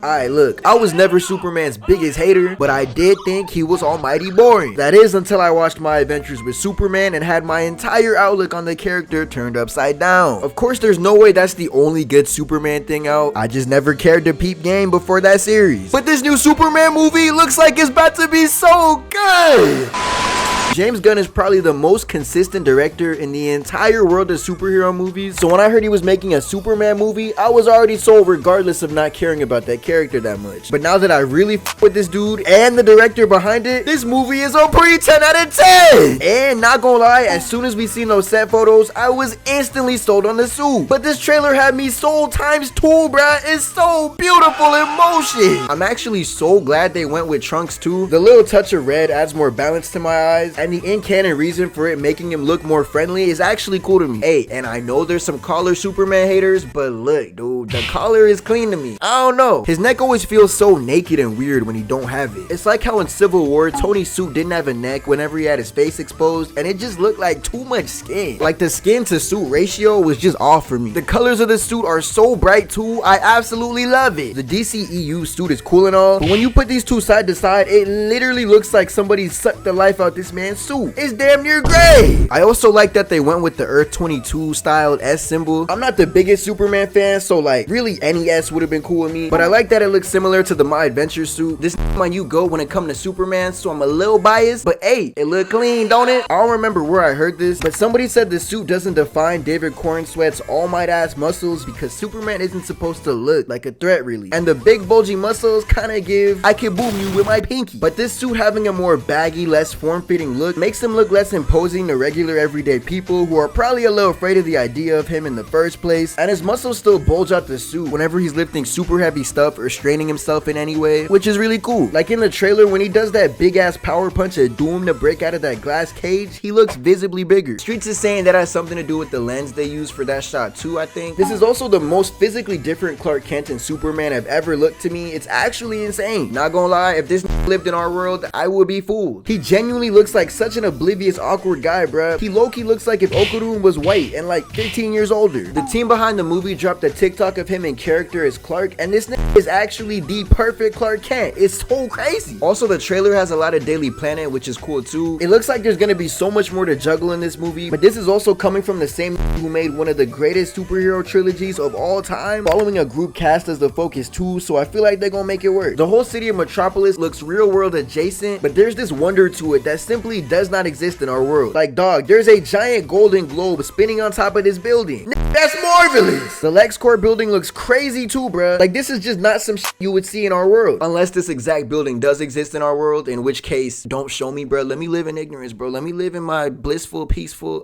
Alright, look, I was never Superman's biggest hater, but I did think he was almighty boring. That is until I watched My Adventures with Superman and had my entire outlook on the character turned upside down. Of course, there's no way that's the only good Superman thing out. I just never cared to peep game before that series. But this new Superman movie looks like it's about to be so good! James Gunn is probably the most consistent director in the entire world of superhero movies, so when I heard he was making a Superman movie, I was already sold regardless of not caring about that character that much. But now that I really f with this dude and the director behind it, this movie is a pretty 10 out of 10! And not gonna lie, as soon as we seen those set photos, I was instantly sold on the suit. But this trailer had me sold times 2, bruh. It's so beautiful in motion. I'm actually so glad they went with Trunks too. The little touch of red adds more balance to my eyes, and the in-canon reason for it making him look more friendly is actually cool to me. Hey, and I know there's some collar Superman haters, but look, dude, the collar is clean to me. I don't know. His neck always feels so naked and weird when he don't have it. It's like how in Civil War, Tony's suit didn't have a neck whenever he had his face exposed, and it just looked like too much skin. Like the skin to suit ratio was just off for me. The colors of the suit are so bright too, I absolutely love it. The DCEU suit is cool and all, but when you put these two side to side, it literally looks like somebody sucked the life out this man's suit. It's damn near gray. I also like that they went with the Earth 22 styled S symbol. I'm not the biggest Superman fan, so like really any S would have been cool with me, but I like that it looks similar to the My Adventure suit. This my you go when it comes to Superman, so I'm a little biased, but hey, it look clean, don't it? I don't remember where I heard this, but somebody said the suit doesn't define David Cornsweat's all might ass muscles because Superman isn't supposed to look like a threat really, and the big bulgy muscles kind of give I can boom you with my pinky. But this suit having a more baggy, less form-fitting look makes him look less imposing to regular everyday people who are probably a little afraid of the idea of him in the first place, and his muscles still bulge out the suit whenever he's lifting super heavy stuff or straining himself in any way, which is really cool. Like in the trailer when he does that big ass power punch at Doom to break out of that glass cage, he looks visibly bigger. Streets is saying that has something to do with the lens they use for that shot too, I think. This is also the most physically different Clark Kent and Superman have ever looked to me. It's actually insane. Not gonna lie, if this lived in our world, I would be fooled. He genuinely looks like such an oblivious, awkward guy, bruh. He low-key looks like if Okudun was white and like 15 years older. The team behind the movie dropped a TikTok of him in character as Clark, and this is actually the perfect Clark Kent. It's so crazy. Also, the trailer has a lot of Daily Planet, which is cool too. It looks like there's gonna be so much more to juggle in this movie, but this is also coming from the same who made one of the greatest superhero trilogies of all time, following a group cast as the focus too, so I feel like they're gonna make it work. The whole city of Metropolis looks real world adjacent, but there's this wonder to it that simply does not exist in our world. Like, dog, there's a giant golden globe spinning on top of this building. That's marvelous. The LexCorp building looks crazy too, bruh. Like, this is just not some shit you would see in our world. Unless this exact building does exist in our world, in which case, don't show me, bruh. Let me live in ignorance, bro. Let me live in my blissful, peaceful,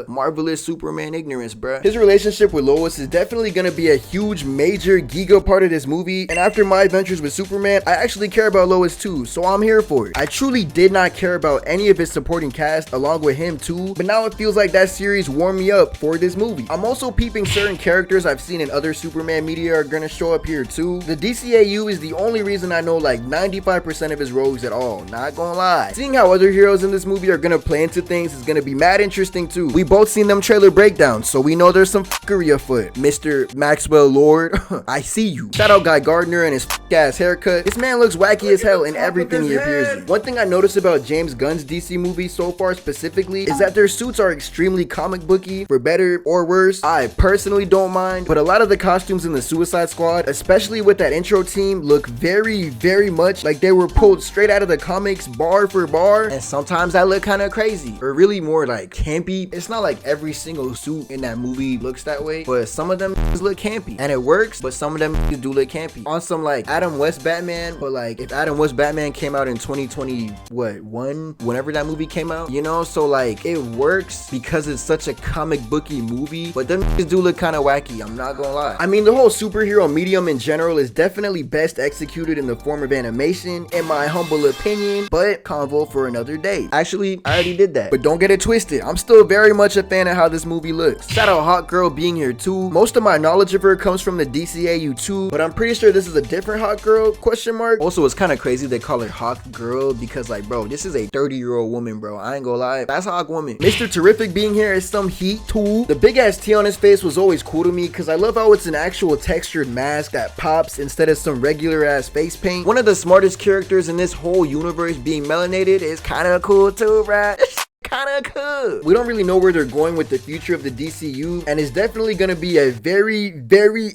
marvelous Superman ignorance, bruh. His relationship with Lois is definitely gonna be a huge, major, giga part of this movie, and after My Adventures with Superman, I actually care about Lois too, so I'm here for it. I truly did not care about any of his supporting cast along with him too, but now it feels like that series warmed me up for this movie. I'm also peeping certain characters I've seen in other Superman media are gonna show up here too. The DCAU is the only reason I know like 95% of his rogues at all, not gonna lie. Seeing how other heroes in this movie are gonna play into things is gonna be mad interesting too. We both seen them trailer breakdowns, so we know there's some fuckery afoot. Mr. Maxwell Lord, I see you. Shout out Guy Gardner and his ass haircut. This man looks wacky as hell in everything he appears in. One thing I noticed about James Gunn's DC movies so far specifically is that their suits are extremely comic booky, for better or worse. I personally don't mind, but a lot of the costumes in the Suicide Squad, especially with that intro team, look very, very much like they were pulled straight out of the comics bar for bar, and sometimes I look kind of crazy, or really more like campy. It's not like every single suit in that movie looks that way, but some of them look campy, and it works, but some of them do look campy. On some like Adam West Batman, but like if Adam West Batman came out in 2021, whenever that movie came out, you know, so like it works because it's such a comic booky movie, but them do look kind of wacky, I'm not gonna lie. I mean, the whole superhero medium in general is definitely best executed in the form of animation, in my humble opinion, but convo for another day. Actually, I already did that, but don't get it twisted, I'm still very much a fan of how this movie looks. Shout out Hawk Girl being here too. Most of my knowledge of her comes from the DCAU too, but I'm pretty sure this is a different Hawk hot girl, question mark. Also, it's kind of crazy they call her hot girl because like, bro, this is a 30-year-old woman, bro. I ain't gonna lie, that's a hot woman. Mr. Terrific being here is some heat too. The big ass T on his face was always cool to me because I love how it's an actual textured mask that pops instead of some regular ass face paint. One of the smartest characters in this whole universe being melanated is kind of cool too, right? Kinda cool. We don't really know where they're going with the future of the DCU, and it's definitely gonna be a very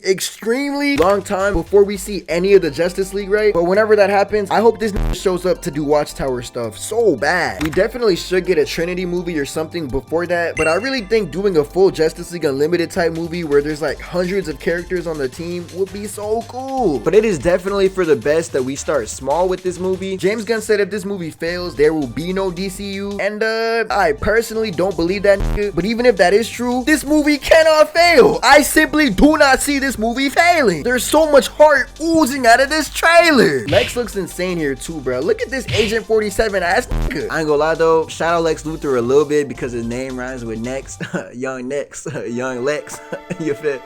extremely long time before we see any of the Justice League, right? But whenever that happens, I hope this shows up to do Watchtower stuff so bad. We definitely should get a Trinity movie or something before that, but I really think doing a full Justice League Unlimited type movie where there's like hundreds of characters on the team would be so cool. But it is definitely for the best that we start small with this movie. James Gunn said if this movie fails, there will be no DCU, and I personally don't believe that nigga, but even if that is true, this movie cannot fail. I simply do not see this movie failing. There's so much heart oozing out of this trailer. Lex looks insane here too, bro. Look at this Agent 47 ass nigga. I ain't gonna lie though, shout out Lex Luthor a little bit because his name rhymes with Next. Young Next, Young Lex. You feel?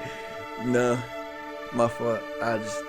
No, my fault. I'll just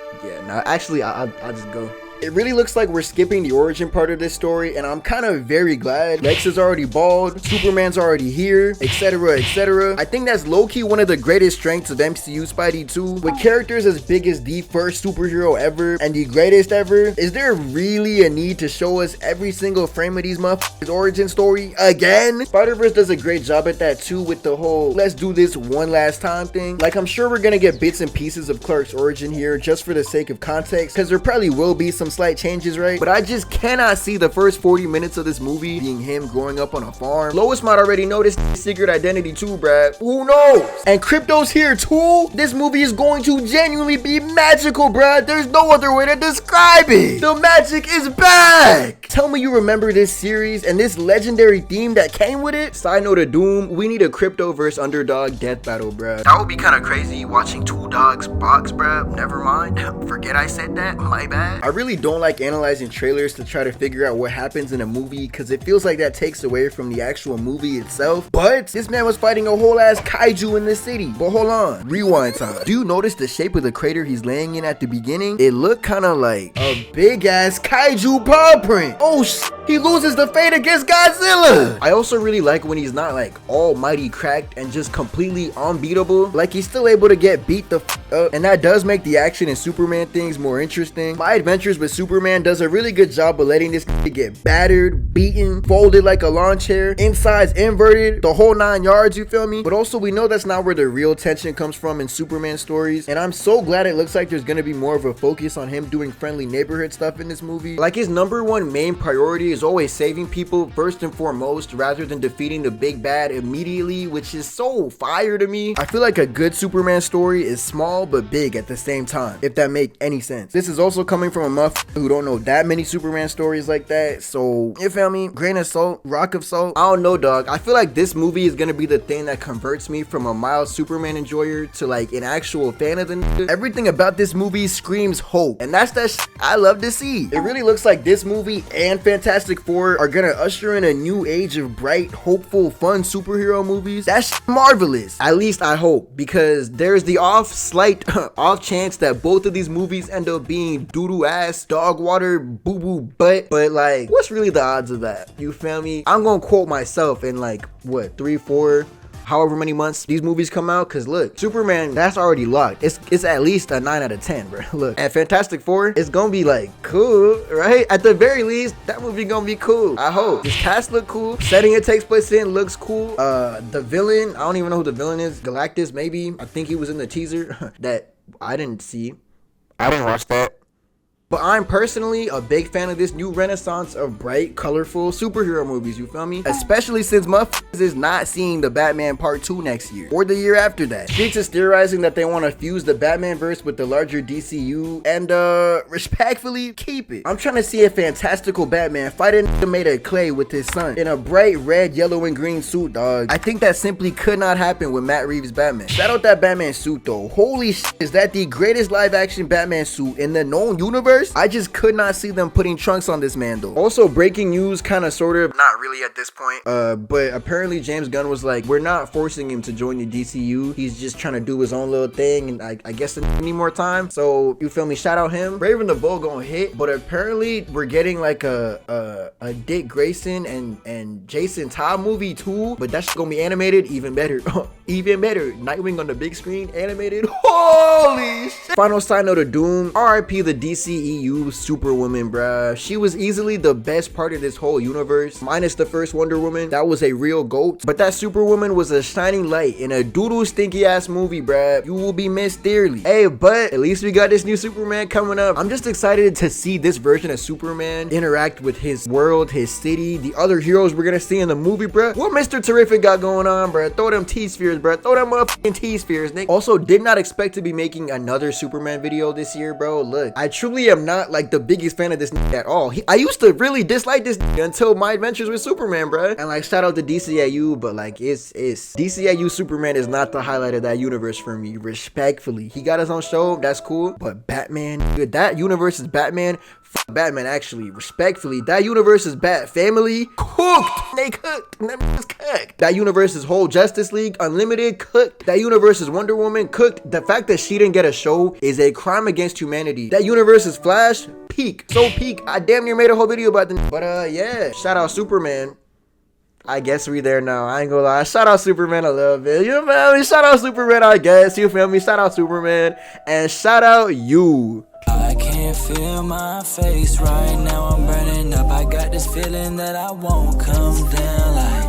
go. It really looks like we're skipping the origin part of this story, and I'm kind of very glad. Lex is already bald, Superman's already here, etc, etc. I think that's low-key one of the greatest strengths of MCU Spidey 2. With characters as big as the first superhero ever and the greatest ever, is there really a need to show us every single frame of these motherfuckers' origin story again? Spider-Verse does a great job at that too with the whole let's do this one last time thing. Like, I'm sure we're gonna get bits and pieces of Clark's origin here just for the sake of context, because there probably will be some slight changes, right? But I just cannot see the first 40 minutes of this movie being him growing up on a farm. Lois might already know this secret identity too, bruh. Who knows? And Crypto's here too. This movie is going to genuinely be magical, bruh. There's no other way to describe it. The magic is back. Tell me you remember this series and this legendary theme that came with it. Side note of Doom, we need a Crypto versus Underdog death battle, bruh. That would be kind of crazy watching two dogs box, bruh. Never mind. Forget I said that. My bad. I really don't like analyzing trailers to try to figure out what happens in a movie because it feels like that takes away from the actual movie itself. But this man was fighting a whole ass kaiju in the city. But hold on, rewind time. Do you notice the shape of the crater he's laying in at the beginning? It looked kind of like a big ass kaiju paw print. Oh he loses the fate against Godzilla. I also really like when he's not like almighty cracked and just completely unbeatable. Like he's still able to get beat the up, and that does make the action and Superman things more interesting. My Adventures with Superman does a really good job of letting this get battered, beaten, folded like a lawn chair, insides inverted, the whole 9 yards, you feel me? But also we know that's not where the real tension comes from in Superman stories, and I'm so glad it looks like there's gonna be more of a focus on him doing friendly neighborhood stuff in this movie. Like his #1 main priority is always saving people first and foremost rather than defeating the big bad immediately, which is so fire to me. I feel like a good Superman story is small but big at the same time, if that make any sense. This is also coming from a motherfucker who don't know that many Superman stories like that, so you feel me? Grain of salt, rock of salt. I don't know, dog. I feel like this movie is gonna be the thing that converts me from a mild Superman enjoyer to like an actual fan of the nigga. Everything about this movie screams hope, and that's that I love to see. It really looks like this movie and Fantastic Four are gonna usher in a new age of bright, hopeful, fun superhero movies. That's marvelous. At least I hope, because there's the slight off chance that both of these movies end up being doo-doo ass, dog water, boo-boo butt. But like, what's really the odds of that? You feel me? I'm gonna quote myself in like, what, 3, 4, however many months these movies come out, because look, Superman, that's already locked. It's at least a 9 out of 10, bro. Look, and Fantastic Four, it's gonna be like cool, right? At the very least, that movie gonna be cool. I hope. This cast look cool. Setting it takes place in looks cool. The villain, I don't even know who the villain is. Galactus, maybe. I think he was in the teaser that I didn't see. I didn't watch that. But I'm personally a big fan of this new renaissance of bright, colorful superhero movies, you feel me? Especially since motherfuckers is not seeing the Batman Part 2 next year, or the year after that. Streets is theorizing that they want to fuse the Batman verse with the larger DCU, and respectfully, keep it. I'm trying to see a fantastical Batman fight a nigga made of clay with his son in a bright red, yellow, and green suit, dog. I think that simply could not happen with Matt Reeves' Batman. Shout out that Batman suit though. Holy shit, is that the greatest live action Batman suit in the known universe? universe. I just could not see them putting Trunks on this man though. Also, breaking news, kind of, sort of, not really at this point. But apparently James Gunn was like, we're not forcing him to join the DCU. He's just trying to do his own little thing, and I guess they need more time. So you feel me? Shout out him. Brave and the Bold gonna hit, but apparently we're getting like a Dick Grayson and Jason Todd movie too. But that's gonna be animated, even better. Even better. Nightwing on the big screen, animated. Holy shit. Final side note of Doom. RIP the DCEU Superwoman, bruh. She was easily the best part of this whole universe, minus the first Wonder Woman. That was a real goat. But that Superwoman was a shining light in a doodle stinky ass movie, bruh. You will be missed dearly. Hey, but at least we got this new Superman coming up. I'm just excited to see this version of Superman interact with his world, his city, the other heroes we're gonna see in the movie, bruh. What Mr. Terrific got going on, bruh? Throw them T-spheres, bruh. Throw them motherfucking T-spheres, Nick. Also, did not expect to be making another Superman video this year, bro. Look, I truly am not like the biggest fan of this at all. I used to really dislike this until my adventures with Superman, bruh. And like, shout out to DCAU, but like, it's DCAU Superman is not the highlight of that universe for me, respectfully. He got his own show, that's cool, but Batman, dude, that universe is Batman. Batman, actually, respectfully, that universe is Bat Family cooked. They cooked. That universe is whole Justice League Unlimited cooked. That universe is Wonder Woman cooked. The fact that she didn't get a show is a crime against humanity. That universe is Flash peak, so peak. I damn near made a whole video about them. But yeah, shout out Superman. I guess we there now. I ain't gonna lie. Shout out Superman a little bit. You feel me? Shout out Superman, I guess. You feel me? Shout out Superman. And shout out you. I can't feel my face right now. I'm burning up. I got this feeling that I won't come down like